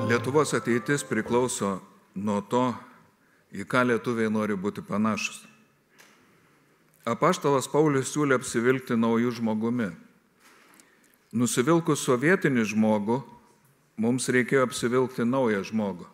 Lietuvos ateitis priklauso nuo to, į ką lietuviai nori būti panašus. Apaštalas Paulius siūlė apsivilkti naujų žmogumi. Nusivilkus sovietinį žmogų, mums reikėjo apsivilkti naują žmogų.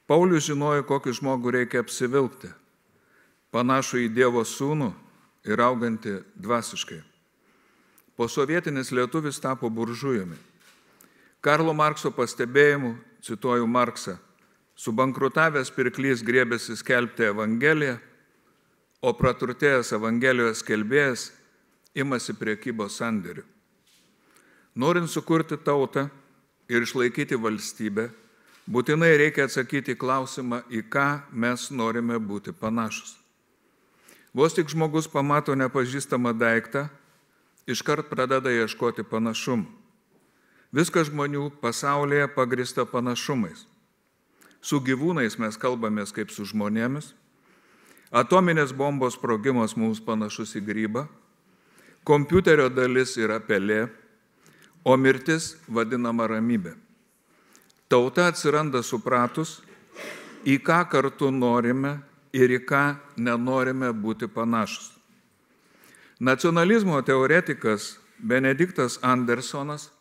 Paulius žinojo, kokį žmogų reikia apsivilkti. Panašų į Dievo sūnų ir augantį dvasiškai. Posovietinis lietuvis tapo buržujumi. Karlo Markso pastebėjimu, cituoju Marksą, subankrutavęs pirklys griebėsi skelbti Evangeliją, o praturtėjęs Evangelijos skelbėjas imasi prekybos sandėrių. Norint sukurti tautą ir išlaikyti valstybę, būtinai reikia atsakyti klausimą, į ką mes norime būti panašus. Vos tik žmogus pamato nepažįstamą daiktą, iškart pradeda ieškoti panašumų. Viskas žmonių pasaulyje pagrįsta panašumais. Su gyvūnais mes kalbamės kaip su žmonėmis, atominės bombos sprogimas mums panašus į grybą, kompiuterio dalis yra pelė, o mirtis vadinama ramybė. Tauta atsiranda supratus, į ką kartu norime ir į ką nenorime būti panašus. Nacionalizmo teoretikas Benediktas Andersonas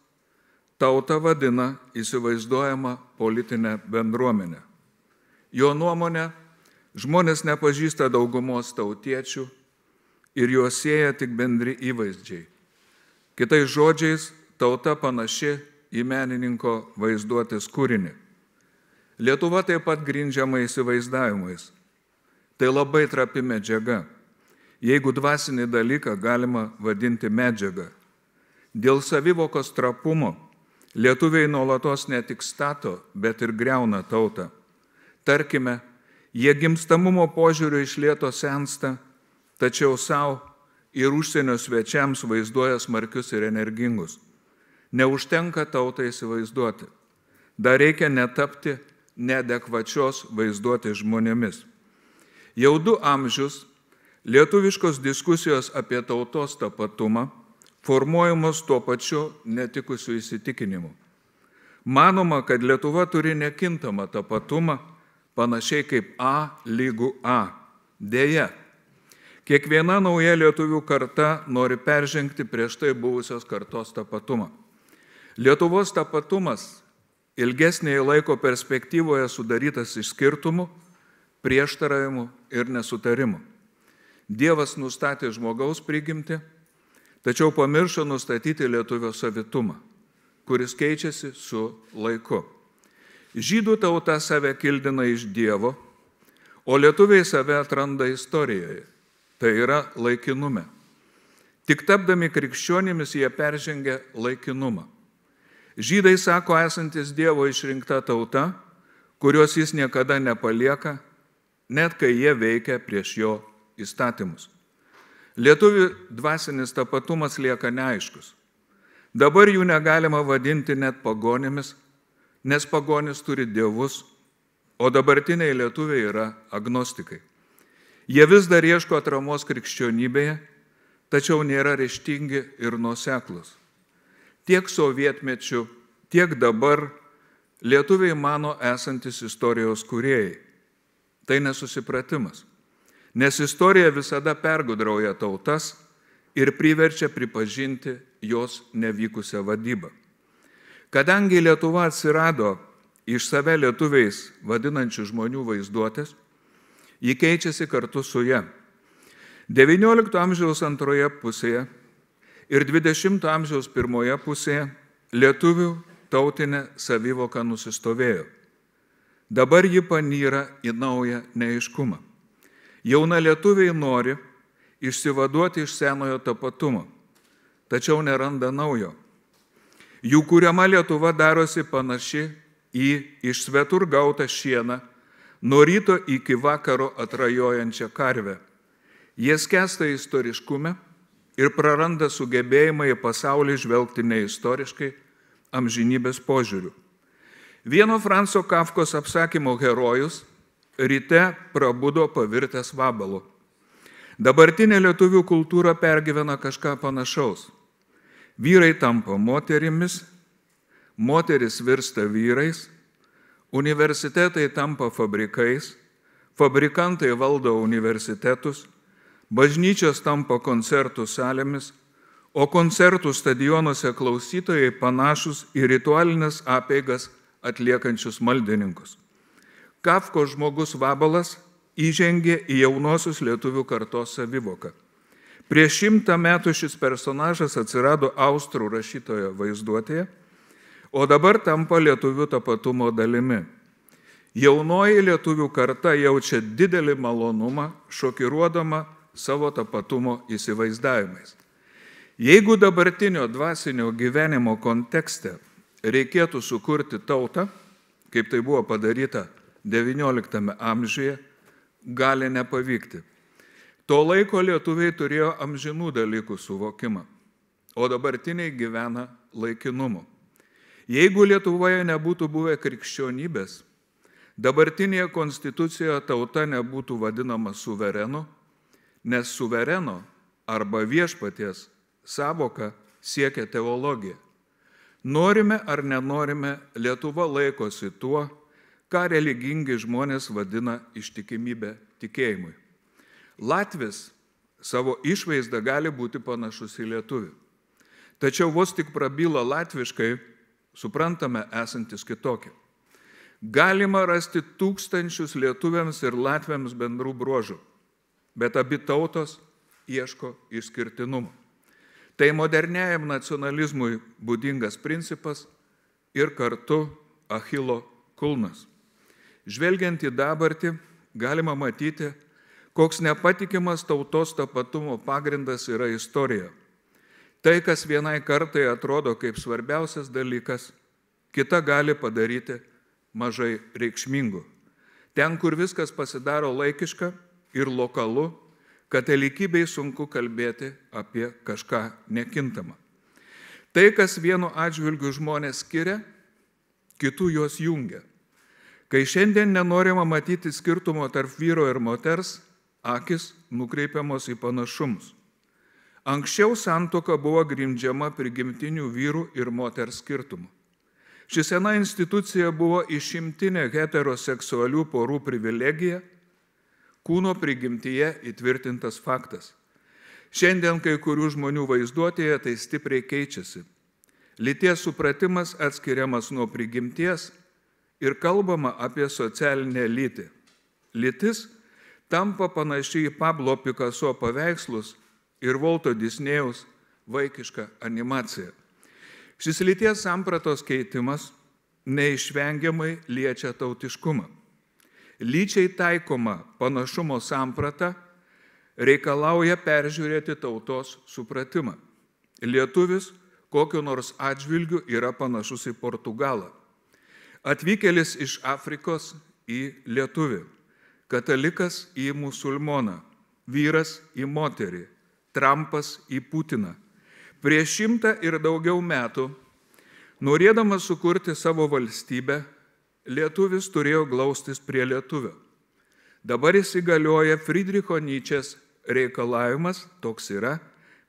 tautą vadina įsivaizduojama politinę bendruomenę. Jo nuomonė, žmonės nepažįsta daugumos tautiečių ir juos sieja tik bendri įvaizdžiai. Kitais žodžiais, tauta panaši į menininko vaizduotės kūrinį. Lietuva taip pat grindžiama įsivaizdavimais. Tai labai trapi medžiaga, jeigu dvasinį dalyką galima vadinti medžiaga. Dėl savivokos trapumo lietuviai nuolatos ne tik stato, bet ir griauna tautą. Tarkime, jie gimstamumo požiūriu iš lėto sensta, tačiau savo ir užsienio svečiams vaizduoja smarkius ir energingus. Neužtenka tautą įsivaizduoti. Dar reikia netapti neadekvačios vaizduoti žmonėmis. Jau 2 amžius lietuviškos diskusijos apie tautos tapatumą formuojamos tuo pačiu netikusiu įsitikinimu. Manoma, kad Lietuva turi nekintamą tapatumą, panašiai kaip A lygu A. Deja, kiekviena nauja lietuvių karta nori peržengti prieš tai buvusios kartos tapatumą. Lietuvos tapatumas ilgesnėje laiko perspektyvoje sudarytas iš skirtumų, prieštaravimų ir nesutarimų. Dievas nustatė žmogaus prigimtį, tačiau pamiršo nustatyti lietuvio savitumą, kuris keičiasi su laiku. Žydų tauta save kildina iš Dievo, o lietuviai save atranda istorijoje, tai yra laikinume. Tik tapdami krikščionimis jie peržengia laikinumą. Žydai sako esantis Dievo išrinkta tauta, kurios jis niekada nepalieka, net kai jie veikia prieš jo įstatymus. Lietuvių dvasinis tapatumas lieka neaiškus. Dabar jų negalima vadinti net pagonimis, nes pagonis turi dievus, o dabartiniai lietuviai yra agnostikai. Jie vis dar ieško atramos krikščionybėje, tačiau nėra ryžtingi ir nuoseklūs. Tiek sovietmečiu, tiek dabar lietuviai mano esantis istorijos kūrėjai. Tai nesusipratimas. Nes istorija visada pergudrauja tautas ir priverčia pripažinti jos nevykusią vadybą. Kadangi Lietuva atsirado iš save lietuviais vadinančių žmonių vaizduotės, ji keičiasi kartu su ja. XIX amžiaus antroje pusėje ir XX amžiaus pirmoje pusėje lietuvių tautinė savivoka nusistovėjo. Dabar ji panyra į naują neaiškumą. Jauna lietuviai nori išsivaduoti iš senojo tapatumo, tačiau neranda naujo. Jų kuriama Lietuva darosi panaši į iš svetur gautą šieną, nuo ryto iki vakaro atrajojančią karvę. Jie skęsta istoriškume ir praranda sugebėjimą į pasaulį žvelgti neistoriškai, amžinybės požiūriu. Vieno Franco Kafkos apsakymo herojus ryte prabudo pavirtęs vabalu. Dabartinė lietuvių kultūra pergyvena kažką panašaus. Vyrai tampa moterimis, moteris virsta vyrais, universitetai tampa fabrikais, fabrikantai valdo universitetus, bažnyčios tampa koncertų salėmis, o koncertų stadionuose klausytojai panašus į ritualinės apeigas atliekančius maldininkus. Kafkos žmogus Vabalas įžengė į jaunosios lietuvių kartos savivoką. Prieš 100 metų šis personažas atsirado austrų rašytojo vaizduotėje, o dabar tampa lietuvių tapatumo dalimi. Jaunoji lietuvių karta jaučia didelį malonumą, šokiruodama savo tapatumo įsivaizdavimais. Jeigu dabartinio dvasinio gyvenimo kontekste reikėtų sukurti tautą, kaip tai buvo padaryta XIX amžiuje, gali nepavykti. To laiko lietuviai turėjo amžinų dalykų suvokimą, o dabartiniai gyvena laikinumu. Jeigu Lietuvoje nebūtų buvę krikščionybės, dabartinėje konstitucijoje tauta nebūtų vadinama suverenu, nes suvereno arba viešpaties sąvoka siekia teologiją. Norime ar nenorime, Lietuva laikosi tuo, ką religingi žmonės vadina ištikimybė tikėjimui. Latvis savo išvaizdą gali būti panašus į lietuvį. Tačiau vos tik prabyla latviškai, suprantame esantis kitokie. Galima rasti tūkstančius lietuviams ir latviams bendrų bruožų, bet abi tautos ieško išskirtinumo. Tai moderniajam nacionalizmui būdingas principas ir kartu Achilo kulnas. Žvelgiant į dabartį, galima matyti, koks nepatikimas tautos tapatumo pagrindas yra istorija. Tai, kas vienai kartai atrodo kaip svarbiausias dalykas, kita gali padaryti mažai reikšmingų. Ten, kur viskas pasidaro laikiška ir lokalu, katalikybei sunku kalbėti apie kažką nekintamą. Tai, kas vienu atžvilgiu žmonės skiria, kitų juos jungia. Kai šiandien nenorima matyti skirtumo tarp vyro ir moters, akis nukreipiamos į panašumus. Anksčiau santuoka buvo grindžiama prigimtinių vyrų ir moters skirtumų. Ši sena institucija buvo išimtinė heteroseksualių porų privilegija, kūno prigimtyje įtvirtintas faktas. Šiandien kai kurių žmonių vaizduotėje tai stipriai keičiasi. Lyties supratimas atskiriamas nuo prigimties ir kalbama apie socialinę lytį. Lytis tampa panaši į Pablo Picasso paveikslus ir Volto Disnėjaus vaikišką animaciją. Šis lyties sampratos keitimas neišvengiamai liečia tautiškumą. Lyčiai taikoma panašumo samprata reikalauja peržiūrėti tautos supratimą. Lietuvis kokiu nors atžvilgiu yra panašus į Portugalą. Atvykėlis iš Afrikos į lietuvį, katalikas į musulmoną, vyras į moterį, Trumpas į Putiną. Prieš 100 ir daugiau metų, norėdamas sukurti savo valstybę, lietuvis turėjo glaustis prie lietuvio. Dabar įsigalioja Friedricho Nyčės reikalavimas, toks yra,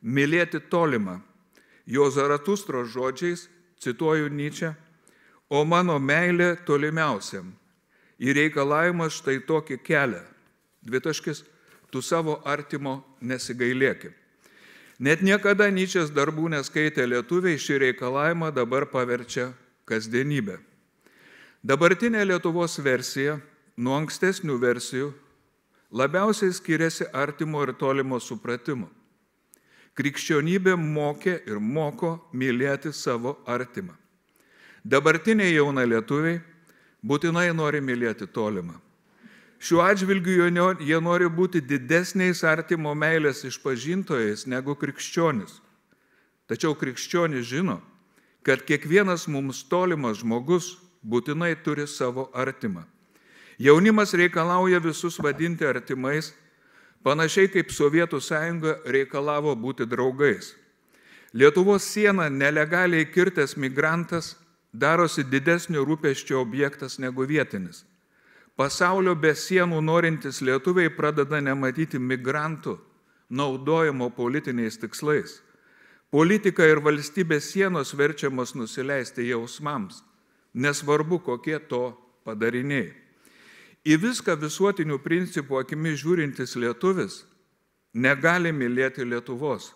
mylėti tolimą. Jo Zaratustros žodžiais, cituoju Nyčę, o mano meilė tolimiausiam. Į reikalavimą štai tokį kelią. Tu savo artimo nesigailėki. Net niekada Nyčės darbų neskaitė lietuviai, šį reikalavimą dabar paverčia kasdienybę. Dabartinė Lietuvos versija nuo ankstesnių versijų labiausiai skiriasi artimo ir tolimo supratimu. Krikščionybė mokė ir moko mylėti savo artimą. Dabartiniai jauna lietuviai būtinai nori mylėti tolimą. Šiuo atžvilgiu jie nori būti didesniais artimo meilės išpažintojais negu krikščionis. Tačiau krikščionis žino, kad kiekvienas mums tolimas žmogus būtinai turi savo artimą. Jaunimas reikalauja visus vadinti artimais, panašiai kaip Sovietų sąjunga reikalavo būti draugais. Lietuvos sieną nelegaliai kirtęs migrantas darosi didesnio rūpesčio objektas negu vietinis. Pasaulio be sienų norintis lietuviai pradeda nematyti migrantų naudojimo politiniais tikslais. Politika ir valstybės sienos verčiamos nusileisti jausmams, nesvarbu kokie to padariniai. Į viską visuotinių principų akimis žiūrintis lietuvis negali mylėti Lietuvos,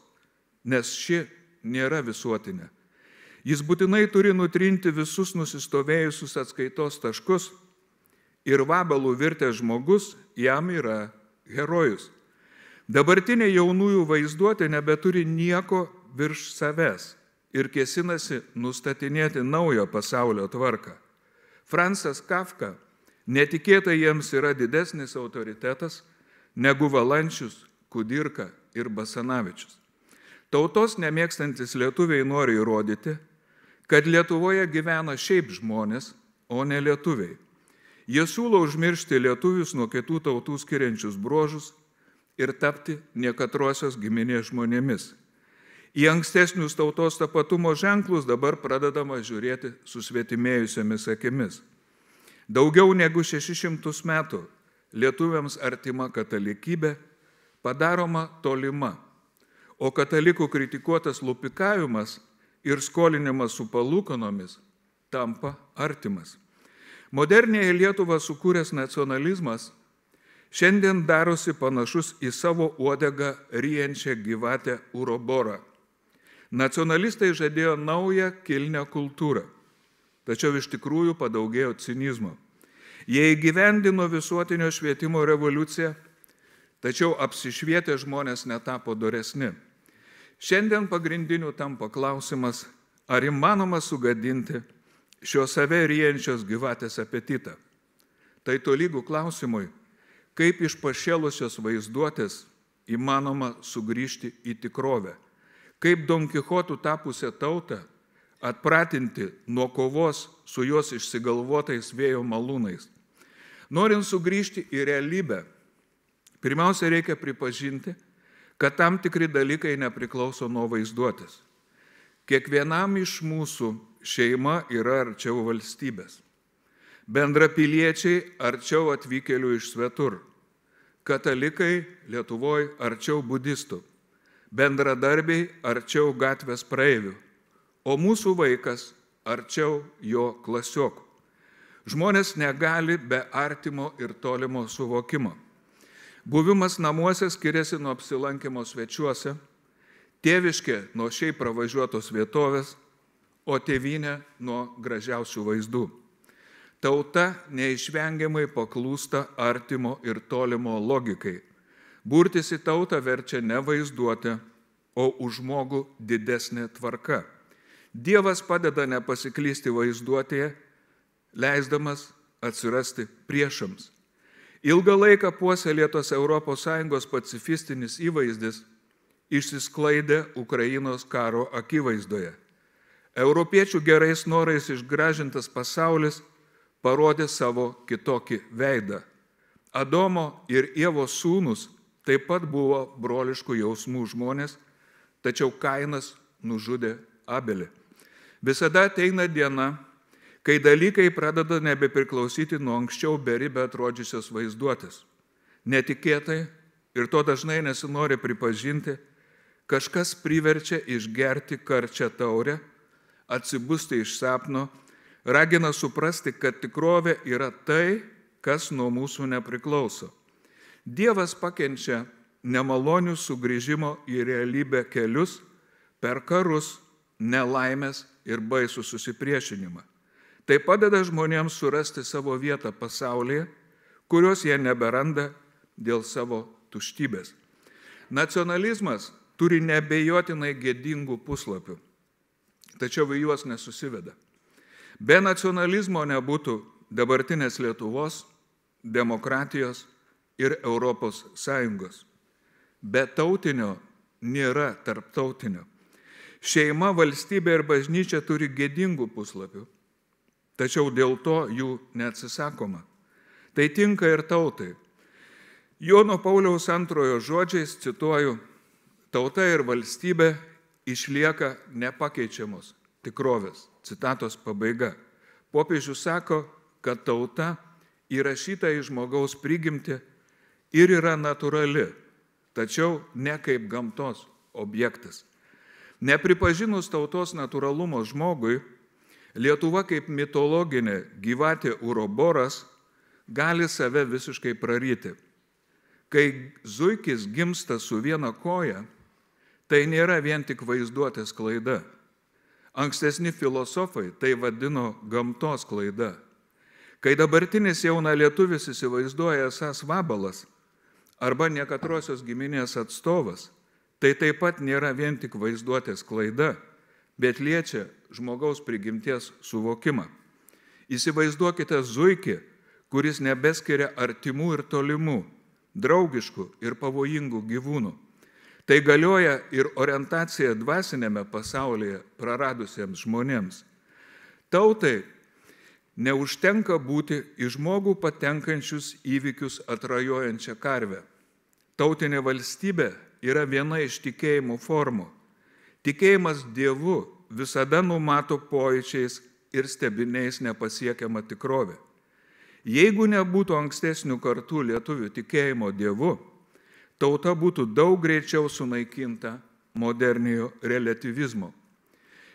nes ši nėra visuotinė. Jis būtinai turi nutrinti visus nusistovėjusius atskaitos taškus ir vabalų virtęs žmogus jam yra herojus. Dabartinė jaunųjų vaizduotė nebeturi nieko virš savęs ir kėsinasi nustatinėti naujo pasaulio tvarką. Francas Kafka netikėtai jiems yra didesnis autoritetas negu Valančius, Kudirka ir Basanavičius. Tautos nemėgstantis lietuviai nori įrodyti, kad Lietuvoje gyvena šiaip žmonės, o ne lietuviai. Jie siūlo užmiršti lietuvius nuo kitų tautų skiriančius bruožus ir tapti niekatrosios giminės žmonėmis. Į ankstesnius tautos tapatumo ženklus dabar pradedama žiūrėti susvetimėjusiamis akimis. Daugiau negu 600 metų lietuviams artima katalikybė padaroma tolima, o katalikų kritikuotas lupikavimas ir skolinimas su palūkanomis tampa artimas. Modernėje Lietuvą sukūręs nacionalizmas šiandien darosi panašus į savo uodegą ryjančią gyvatę uroborą. Nacionalistai žadėjo naują kilnią kultūrą, tačiau iš tikrųjų padaugėjo cinizmo. Jie įgyvendino visuotinio švietimo revoliuciją, tačiau apsišvietę žmonės netapo doresni. Šiandien pagrindiniu tampa klausimas, ar įmanoma sugadinti šio save ryjančios gyvatės apetitą. Tai tolygų klausimui, kaip iš pašėlusios vaizduotės įmanoma sugrįžti į tikrovę, kaip Don Kichotų tapusią tautą atpratinti nuo kovos su jos išsigalvotais vėjo malūnais. Norint sugrįžti į realybę, pirmiausia reikia pripažinti, kad tam tikri dalykai nepriklauso nuo vaizduotės. Kiekvienam iš mūsų šeima yra arčiau valstybės. Bendrapiliečiai arčiau atvykėlių iš svetur. Katalikai Lietuvoje arčiau budistų. Bendradarbiai arčiau gatvės praeivių. O mūsų vaikas arčiau jo klasiokų. Žmonės negali be artimo ir tolimo suvokimo. Buvimas namuose skiriasi nuo apsilankimo svečiuose, tėviškė nuo šiaip pravažiuotos vietovės, o tėvynė nuo gražiausių vaizdų. Tauta neišvengiamai paklūsta artimo ir tolimo logikai. Burtis į tautą verčia ne vaizduotę, o už žmogų didesnė tvarka. Dievas padeda nepasiklysti vaizduotėje, leisdamas atsirasti priešams. Ilgą laiką puoselėtos ES pacifistinis įvaizdis išsisklaidė Ukrainos karo akivaizdoje. Europiečių gerais norais išgražintas pasaulis parodė savo kitokį veidą. Adomo ir Ievos sūnus taip pat buvo broliškų jausmų žmonės, tačiau Kainas nužudė Abelį. Visada ateina diena, kai dalykai pradeda nebepriklausyti nuo anksčiau beribę atrodžiusios vaizduotės. Netikėtai, ir to dažnai nesinori pripažinti, kažkas priverčia išgerti karčią taurę, atsibusti iš sapno, ragina suprasti, kad tikrovė yra tai, kas nuo mūsų nepriklauso. Dievas pakenčia nemalonių sugrįžimo į realybę kelius per karus, nelaimės ir baisų susipriešinimą. Tai padeda žmonėms surasti savo vietą pasaulyje, kurios jie neberanda dėl savo tuštybės. Nacionalizmas turi neabejotinai gėdingų puslapių, tačiau į juos nesusiveda. Be nacionalizmo nebūtų dabartinės Lietuvos, demokratijos ir Europos Sąjungos. Be tautinio nėra tarptautinio. Šeima, valstybė ir bažnyčia turi gėdingų puslapių, tačiau dėl to jų neatsisakoma. Tai tinka ir tautai. Jono Pauliaus II žodžiais, cituoju, tauta ir valstybė išlieka nepakeičiamos tikrovės. Citatos pabaiga. Popiežius sako, kad tauta įrašyta į žmogaus prigimtį ir yra natūrali, tačiau ne kaip gamtos objektas. Nepripažinus tautos natūralumo žmogui, Lietuva kaip mitologinė gyvatė Uroboras gali save visiškai praryti. Kai zuikis gimsta su viena koja, tai nėra vien tik vaizduotės klaida. Ankstesni filosofai tai vadino gamtos klaida. Kai dabartinis jaunalietuvis įsivaizduoja esąs vabalas arba nekatrosios giminės atstovas, tai taip pat nėra vien tik vaizduotės klaida, bet liečia žmogaus prigimties suvokimą. Įsivaizduokite zuikį, kuris nebeskiria artimų ir tolimų, draugiškų ir pavojingų gyvūnų. Tai galioja ir orientacija dvasinėme pasaulyje praradusiems žmonėms. Tautai neužtenka būti į žmogų patenkančius įvykius atrajojančią karvę. Tautinė valstybė yra viena iš tikėjimo formų. Tikėjimas Dievu visada numato pojūčiais ir stebiniais nepasiekiamą tikrovę. Jeigu nebūtų ankstesnių kartų lietuvių tikėjimo Dievu, tauta būtų daug greičiau sunaikinta moderniojo reliatyvizmo.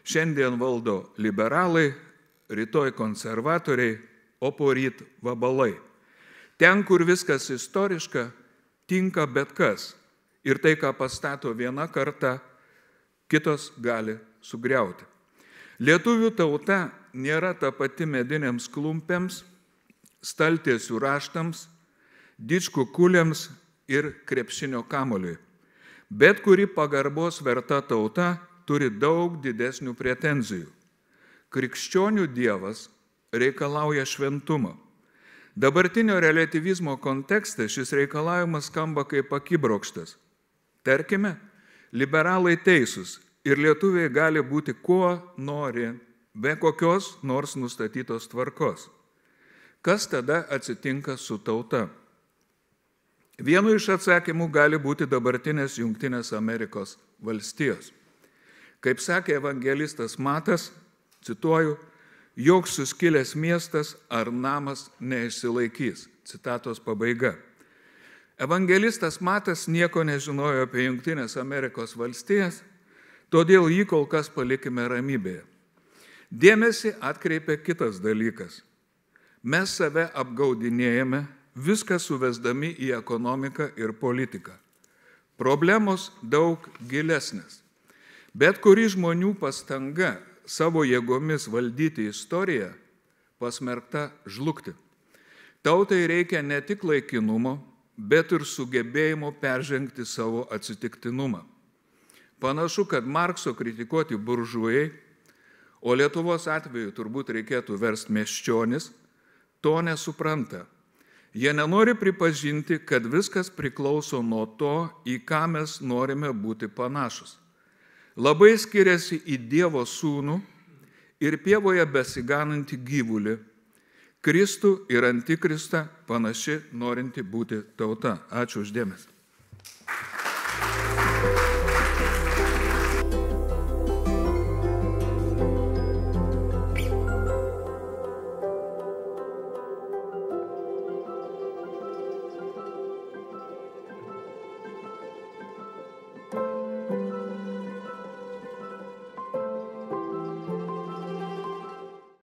Šiandien valdo liberalai, rytoj konservatoriai, o poryt vabalai. Ten, kur viskas istoriška, tinka bet kas. Ir tai, ką pastato viena karta, kitos gali sugriauti. Lietuvių tauta nėra ta pati medinėms klumpėms, staltiesių raštams, dičkų kuliams ir krepšinio kamuoliui. Bet kuri pagarbos verta tauta turi daug didesnių pretenzijų. Krikščionių Dievas reikalauja šventumo. Dabartinio reliatyvizmo kontekste šis reikalavimas skamba kaip akibrokštas. Tarkime, liberalai teisūs ir lietuviai gali būti kuo nori, be kokios nors nustatytos tvarkos. Kas tada atsitinka su tauta? Vienu iš atsakymų gali būti dabartinės Jungtinės Amerikos valstijos. Kaip sakė evangelistas Matas, cituoju, joks suskilęs miestas ar namas neišsilaikys. Citatos pabaiga. Evangelistas Matas nieko nežinojo apie Jungtinės Amerikos valstijas, todėl jį kol kas palikime ramybėje. Dėmesį atkreipia kitas dalykas. Mes save apgaudinėjame, viską suvesdami į ekonomiką ir politiką. Problemos daug gilesnės. Bet kuri žmonių pastanga savo jėgomis valdyti istoriją pasmerkta žlugti. Tautai reikia ne tik laikinumo, bet ir sugebėjimo peržengti savo atsitiktinumą. Panašu, kad Markso kritikuoti buržuojai, o Lietuvos atveju turbūt reikėtų versti miesčionis, to nesupranta. Jie nenori pripažinti, kad viskas priklauso nuo to, į ką mes norime būti panašus. Labai skiriasi į Dievo sūnų ir pievoje besiganantį gyvulį, Kristų ir Antikristą panaši norinti būti tauta. Ačiū uždėmesį.